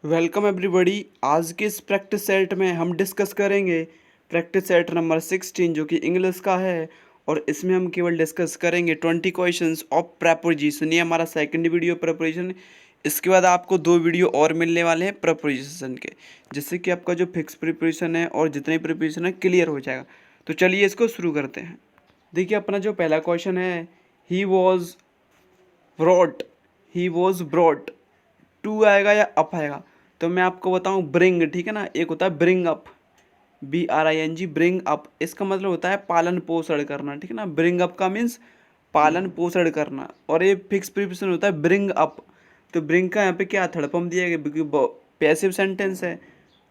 Welcome everybody. आज के इस प्रैक्टिस सेट में हम डिस्कस करेंगे प्रैक्टिस सेट नंबर 16 जो कि इंग्लिश का है। और इसमें हम केवल डिस्कस करेंगे 20 क्वेश्चंस ऑफ प्रेपोजिशन। ये हमारा सेकंड वीडियो प्रेपोजिशन। इसके बाद आपको 2 वीडियो और मिलने वाले हैं प्रेपोजिशन के, जिससे कि आपका जो फिक्स प्रिपरेशन है और जितने प्रिपरेशन है क्लियर हो जाएगा। तो चलिए इसको शुरू करते हैं। देखिए अपना जो पहला क्वेश्चन है, he was brought, he was brought, to आएगा या अप आएगा? तो मैं आपको बताऊं ब्रिंग, ठीक है ना। एक होता है bring up, BRING, bring up. इसका मतलब होता है पालन पोषण करना, ठीक है ना। ब्रिंग अप का मीन्स पालन पोषण करना। और ये फिक्स प्रीपोजिशन होता है ब्रिंग अप। तो ब्रिंग का यहाँ पे क्या थर्ड फॉर्म दिया गया, क्योंकि पैसिव सेंटेंस है।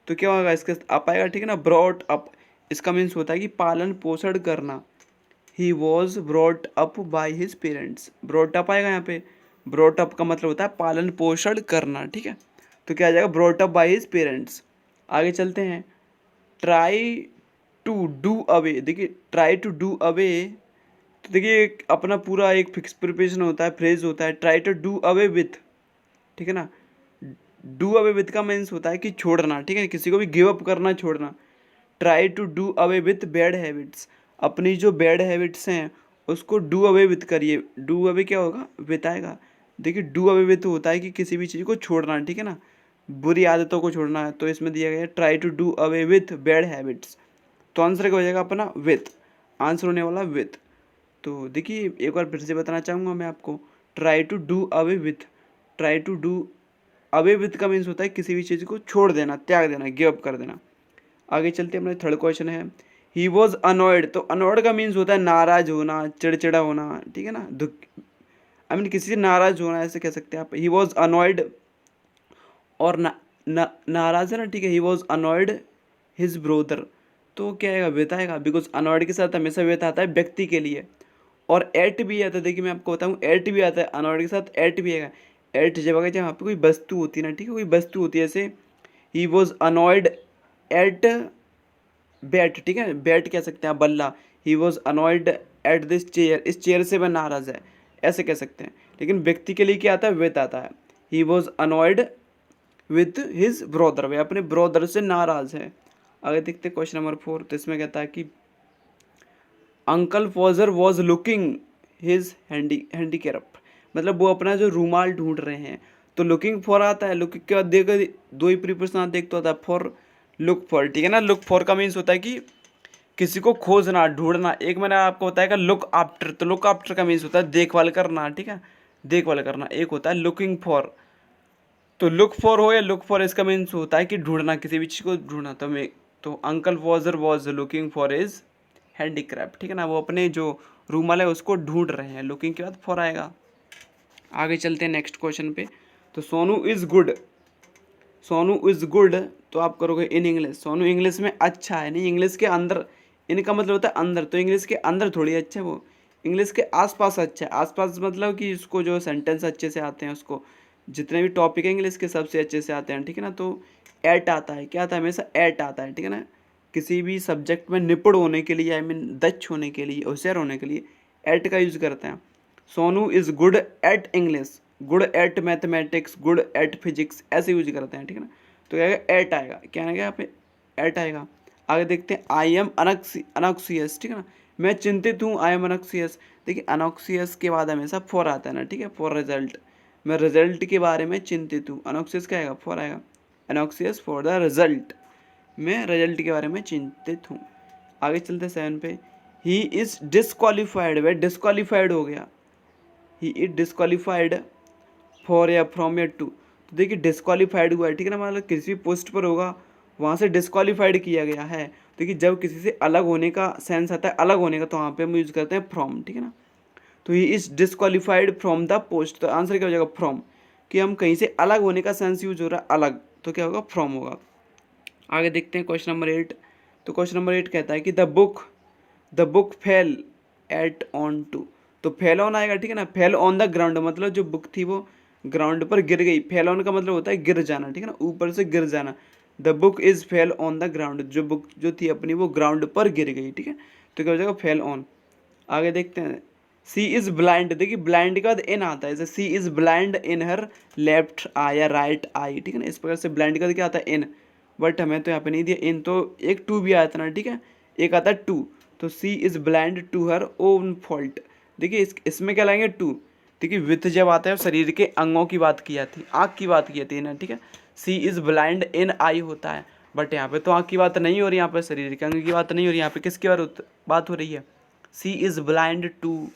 तो क्या होगा, इसके अप आएगा, ठीक है ना। ब्रॉट अप, इसका मीन्स होता है कि पालन पोषण करना। ही was brought up by his parents, brought up आएगा यहाँ पे। ब्रॉट अप का मतलब होता है पालन पोषण करना, ठीक है। तो क्या आ जाएगा, brought up by his parents. आगे चलते हैं। ट्राई टू डू अवे, देखिए ट्राई टू डू अवे, तो देखिए अपना पूरा एक फिक्स प्रिपरेशन होता है, फ्रेज होता है try to do away with, ठीक है ना। डू अवे विथ का मीन्स होता है कि छोड़ना, ठीक है, किसी को भी गिव अप करना, छोड़ना। Try to do away with bad habits, अपनी जो बैड हैबिट्स हैं उसको डू अवे विथ करिए। डू अवे क्या होगा, विथ आएगा। देखिए डू अवे विथ होता है कि किसी भी चीज़ को छोड़ना, ठीक है ना, बुरी आदतों को छोड़ना है। तो इसमें दिया गया है try to do away with bad habits. तो आंसर क्या हो जाएगा अपना, विथ। आंसर होने वाला विथ। तो देखिए एक बार फिर से बताना चाहूँगा मैं आपको, try to do away with, try to do away with का मीन्स होता है किसी भी चीज़ को छोड़ देना, त्याग देना, गिव अप कर देना। आगे चलते हैं, अपना थर्ड क्वेश्चन है, ही वॉज अनॉयड। तो अनॉयड का मीन्स होता है नाराज होना, चिड़चिड़ा होना, ठीक है ना, दुख, आई मीन किसी से नाराज होना, ऐसे कह सकते हैं आप। ही वॉज अनॉयड, और नाराज है ना, ठीक है। He was annoyed his brother, तो क्या आएगा, विथ आएगा, बिकॉज अनॉयड के साथ हमेशा विथ आता है व्यक्ति के लिए। और एट भी आता है, देखिए मैं आपको बताऊँ, एट भी आता है, अनॉयड के साथ एट भी आएगा। एट जब आएगा जब वहाँ पे कोई वस्तु होती है ना, ठीक है, कोई वस्तु होती है, जैसे he was annoyed eight bat, ठीक है, बैट कह सकते हैं, बल्ला। He was annoyed at this chair, इस चेयर से वह नाराज है, ऐसे कह सकते हैं। लेकिन व्यक्ति के लिए क्या आता है, विथ आता है। He was annoyed with his brother, वह अपने ब्रदर से नाराज है। आगे देखते हैं क्वेश्चन नंबर 4। तो इसमें कहता है कि uncle Forger was looking his handicraft, मतलब वो अपना जो रूमाल ढूंढ रहे हैं। तो लुकिंग फॉर आता है, लुकिंग के बाद देखो दो ही प्रीपोजिशन आते, एक तो आता है फॉर, लुक फॉर, ठीक है ना। लुक फॉर का मीन्स होता है कि किसी को खोजना, ढूंढना। एक मैंने आपको बताया लुक आफ्टर, तो लुक आफ्टर का मीन्स होता है देखभाल करना, ठीक है, देखभाल करना। एक होता है लुकिंग फॉर। तो लुक फॉर हो या लुक फॉर, इसका मीन्स होता है कि ढूंढना, किसी भी चीज़ को ढूंढना। तो uncle Forger was looking for is handicraft, ठीक है ना, वो अपने जो रूमाल है उसको ढूंढ रहे हैं। लुकिंग के बाद फॉर आएगा। आगे चलते हैं नेक्स्ट क्वेश्चन पे। तो Sonu is good, Sonu is good, तो आप करोगे इन इंग्लिश। सोनू इंग्लिश में अच्छा है, नहीं, इंग्लिश के अंदर, इनका मतलब होता है अंदर, तो इंग्लिश के अंदर थोड़ी अच्छा है वो, इंग्लिश के आसपास अच्छा है। आसपास मतलब कि उसको जो सेंटेंस अच्छे से आते हैं, उसको जितने भी टॉपिक है इंग्लिश के सबसे अच्छे से आते हैं, ठीक है ना। तो एट आता है, क्या आता है, हमेशा एट आता है, ठीक है ना। किसी भी सब्जेक्ट में निपुण होने के लिए, आई मीन दक्ष होने के लिए, होशियार होने के लिए एट का यूज़ करते हैं। Sonu is good at English, good at mathematics, good at physics, ऐसे यूज करते हैं, ठीक है ना। तो क्या आएगा, एट आएगा, क्या आएगा यहाँ पे, एट आएगा। आगे देखते हैं, आई एम अनॉक्सियस, ठीक है ना, मैं चिंतित हूँ, आई एम अनॉक्सियस। देखिए अनॉक्सियस के बाद हमेशा फॉर आता है ना, ठीक है, फॉर रिजल्ट, मैं रिजल्ट के बारे में चिंतित हूँ। अनॉक्सियस क्या आएगा, फॉर आएगा, अनॉक्सियस फॉर द रिजल्ट, मैं रिजल्ट के बारे में चिंतित हूँ। आगे चलते 7 पे, ही इज़ डिसक्वालीफाइड, वह डिसक्वालीफाइड हो गया। ही इज डिसक्वालीफाइड फॉर या फ्रॉम या टू, तो देखिए डिसक्वालीफाइड हुआ है, ठीक है ना, मतलब किसी भी पोस्ट पर होगा वहाँ से डिसक्वालीफाइड किया गया है। देखिए जब किसी से अलग होने का सेंस आता है, अलग होने का, तो वहाँ पे हम यूज़ करते हैं फ्रॉम, ठीक है ना। तो he is disqualified from the post, तो आंसर क्या हो जाएगा, फ्रॉम, कि हम कहीं से अलग होने का सेंस यूज हो रहा है, अलग, तो क्या होगा, फ्रॉम होगा। आगे देखते हैं क्वेश्चन नंबर 8। तो क्वेश्चन नंबर 8 कहता है कि the book fell at on to, तो फेल ऑन आएगा, ठीक है ना। फेल ऑन द ग्राउंड मतलब जो बुक थी वो ग्राउंड पर गिर गई। फेल ऑन का मतलब होता है गिर जाना, ठीक है ना, ऊपर से गिर जाना। The book is fell on the ground, जो बुक जो थी अपनी वो ग्राउंड पर गिर गई, ठीक है। तो क्या हो जाएगा, फेल ऑन। आगे देखते हैं सी इज ब्लाइंड, देखिए ब्लाइंड का इन आता है, जैसे she is blind in her left eye या राइट आई, ठीक है ना, इस प्रकार से ब्लाइंड का क्या आता है इन, बट हमें तो यहाँ पे नहीं दिया इन, तो एक टू भी आया था ना, ठीक है, एक आता है टू, तो she is blind to her own fault. देखिए इसमें क्या लाएंगे टू, देखिए विथ जब आता है शरीर के अंगों की बात की जाती है, आँख की बात की जाती है ना, ठीक है, सी इज ब्लाइंड इन आई होता है, बट यहाँ पे तो आँख की बात नहीं हो रही, यहाँ पे शरीर के अंग की बात नहीं हो रही, यहाँ पे किसकी बात हो रही है, she is blind to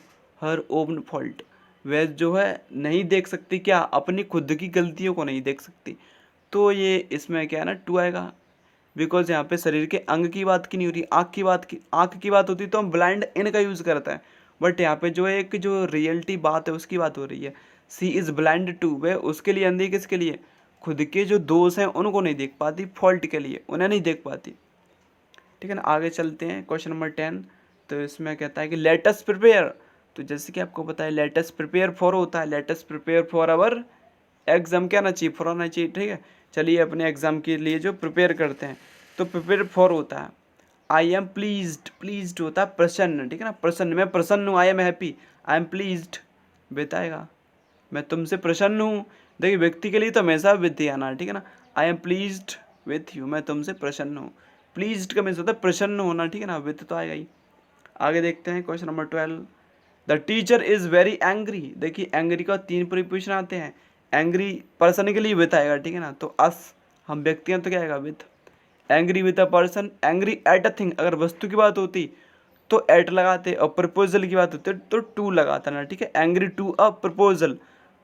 her own fault, वह जो है नहीं देख सकती, क्या अपनी खुद की गलतियों को नहीं देख सकती, तो ये इसमें क्या है ना टू आएगा, बिकॉज यहाँ पे शरीर के अंग की बात की नहीं हो रही, आँख की बात होती तो हम ब्लाइंड इन का यूज़ करता है, बट यहाँ पे जो एक जो रियलिटी बात है उसकी बात हो रही है, सी इज़ ब्लाइंड टू, वह उसके लिए अंधी, किसके लिए, खुद के जो दोष हैं उनको नहीं देख पाती, फॉल्ट के लिए उन्हें नहीं देख पाती, ठीक है ना। आगे चलते हैं क्वेश्चन नंबर 10, तो इसमें कहता है कि लेट अस प्रिपेयर, तो जैसे कि आपको पता है लेट अस प्रिपेयर फॉर होता है, let us prepare for our exam, क्या आना चाहिए, फॉर आना चाहिए, ठीक है, चलिए अपने एग्जाम के लिए जो प्रिपेयर करते हैं, तो प्रिपेयर फॉर होता है, आई एम प्लीज्ड, प्लीज्ड होता है प्रसन्न, ठीक है ना, प्रसन्न, मैं प्रसन्न हूँ, I am happy, I am pleased बताएगा मैं तुमसे प्रसन्न हूँ, देखिए व्यक्ति के लिए तो हमेशा विद ही आना, ठीक है ना, I am pleased with you, मैं तुमसे प्रसन्न हूँ, प्लीज्ड का मीन्स होता है प्रसन्न होना, ठीक है ना, विथ तो आएगा ही। आगे देखते हैं question number 12, the teacher is very angry, देखिए एंग्री का 3 प्रीपोजिशन आते हैं, एंग्री पर्सन के लिए विथ आएगा, ठीक है ना, तो अस हम व्यक्ति हैं तो क्या आएगा with, angry with a person, angry at a thing, अगर वस्तु की बात होती तो एट लगाते, और प्रपोजल की बात होती तो टू लगाता ना, ठीक है, angry to a proposal,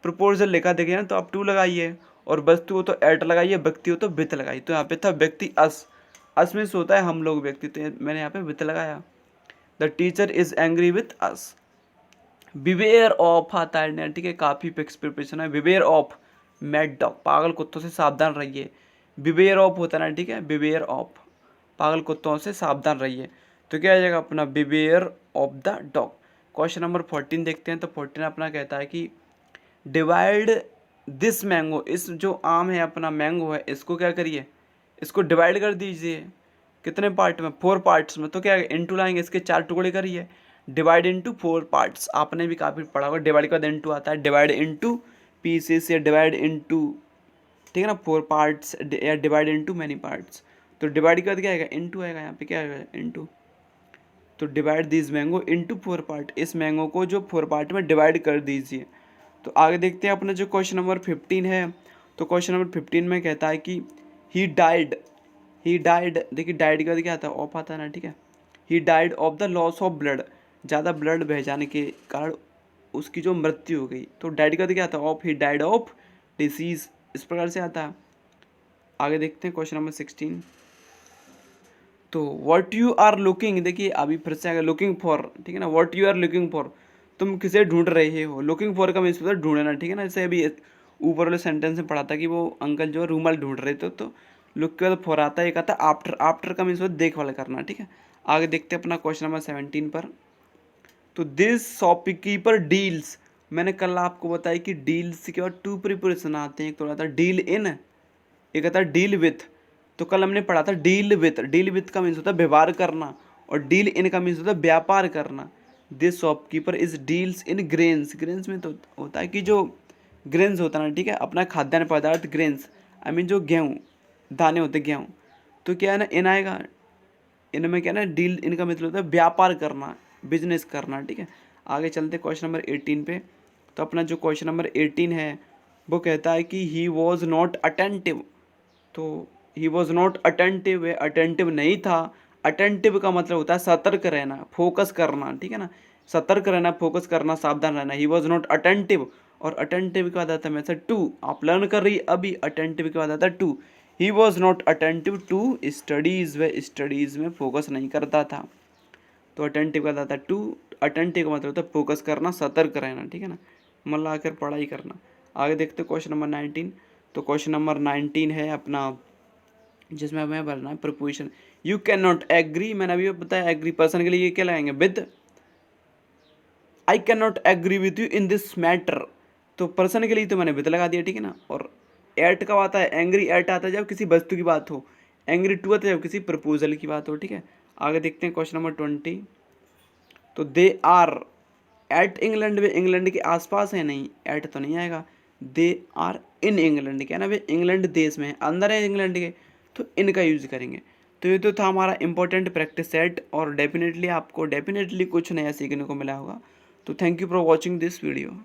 proposal लिखा देखिए ना तो आप टू लगाइए, और वस्तु हो तो एट लगाइए, व्यक्ति हो तो विथ लगाइए, तो यहाँ पे था व्यक्ति अस में से होता है हम लोग व्यक्ति, तो मैंने यहाँ पे विथ लगाया, the teacher is angry with us. Beware of आता है, ठीक है, काफ़ी फिक्स प्रिपरेशन है, बिवेयर ऑफ मैड डॉग, पागल कुत्तों से सावधान रहिए, बिवेयर ऑफ होता है ना, ठीक है, बिवेयर ऑफ पागल कुत्तों से सावधान रहिए, तो क्या आ जाएगा अपना beware of the dog. Question number 14 देखते हैं, तो 14 अपना कहता है कि डिवाइड दिस मैंगो, इस जो आम है अपना मैंगो है, इसको क्या करिए, इसको डिवाइड कर दीजिए, कितने पार्ट में, 4 पार्ट्स में, तो क्या इनटू लाएंगे, इसके 4 टुकड़े करिए, डिवाइड इनटू 4 पार्ट्स, आपने भी काफ़ी पढ़ा होगा, डिवाइड का इनटू आता है, डिवाइड इनटू पीसेस या डिवाइड इनटू, ठीक है ना, 4 पार्ट्स या डिवाइड इनटू मैनी पार्ट्स, तो डिवाइड का क्या आएगा इनटू आएगा, यहाँ पे क्या आएगा इनटू, तो divide this mango into 4 part, इस मैंगो को जो 4 पार्ट में डिवाइड कर दीजिए। तो आगे देखते हैं अपना जो क्वेश्चन नंबर 15 है, तो क्वेश्चन नंबर 15 में कहता है कि ही डाइड, देखिए डाइड का क्या आता है ऑफ आता है ना, ठीक है, he died of the loss of blood, ज़्यादा ब्लड बह जाने के कारण उसकी जो मृत्यु हो गई, तो डाइड का क्या आता है of, he died of disease, इस प्रकार से आता है। आगे देखते हैं क्वेश्चन नंबर 16, तो व्हाट यू आर लुकिंग, देखिए अभी फिर से आएगा लुकिंग फॉर, ठीक है ना, what you are looking for, तुम किसे ढूंढ रहे हो, लुकिंग फॉर का मीन्स होता है ढूंढना, ठीक है ना, जैसे अभी ऊपर वाले सेंटेंस में पढ़ा था कि वो अंकल जो रूमाल ढूंढ रहे थे, तो लुक के बाद फॉर आता है, एक आता है आफ्टर, आफ्टर का मीन्स होता है देखभाल करना, ठीक है। आगे देखते हैं अपना क्वेश्चन नंबर 17 पर, तो दिस शॉपकीपर डील्स, मैंने कल आपको बताया कि डील्स के बाद 2 प्रिपोजिशन आते हैं, एक तो आता है डील इन, एक आता है डील विथ, तो कल हमने पढ़ा था डील विथ का मीन्स होता है व्यवहार करना, और डील इन का मीन्स होता है व्यापार करना। This shopkeeper is deals in grains, grains में तो होता है कि जो ग्रेन्स होता है ना, ठीक है, अपना खाद्यान्न पदार्थ, ग्रेन्स आई मीन जो गेहूँ दाने होते गेहूँ, तो क्या है ना इन आएगा, इनमें क्या है ना डील इनका मतलब होता है व्यापार करना, बिजनेस करना, ठीक है। आगे चलते क्वेश्चन नंबर 18 पे, तो अपना जो क्वेश्चन नंबर 18 है वो कहता है कि ही वॉज नॉट अटेंटिव, तो ही was not attentive, way attentive नहीं था, अटेंटिव का मतलब होता है सतर्क रहना, फोकस करना, ठीक है ना, सतर्क रहना, फोकस करना, सावधान रहना, ही वॉज नॉट अटेंटिव, और अटेंटिव के बाद आता है हमेशा टू, आप लर्न कर रही अभी, अटेंटिव के बाद आता है to, he was not attentive to studies, वे स्टडीज़ में फोकस नहीं करता था, तो अटेंटिव का आता है टू, अटेंटिव का मतलब होता है फोकस करना, सतर्क रहना, ठीक है ना, मन लगाकर पढ़ाई करना। आगे देखते हैं क्वेश्चन नंबर 19, तो क्वेश्चन नंबर 19 है अपना जिसमें हमें भरना है preposition, you can not agree, मैंने अभी बताया एग्री पर्सन के लिए ये क्या लगाएंगे with, I can not agree with you in this matter, तो पर्सन के लिए तो मैंने विद लगा दिया, ठीक है ना, और एट का आता है, एंग्री एट आता है जब किसी वस्तु की बात हो, एंग्री टू आता है जब किसी प्रपोजल की बात हो, ठीक है। आगे देखते हैं क्वेश्चन नंबर 20, तो दे आर एट इंग्लैंड में इंग्लैंड के आसपास है, नहीं एट तो नहीं आएगा। दे आर इन इंग्लैंड, क्या ना भाई इंग्लैंड देश में है, अंदर है इंग्लैंड के, तो इनका यूज़ करेंगे। तो ये तो था हमारा इंपॉर्टेंट प्रैक्टिस सेट, और डेफिनेटली आपको डेफिनेटली कुछ नया सीखने को मिला होगा। तो thank you for watching this video.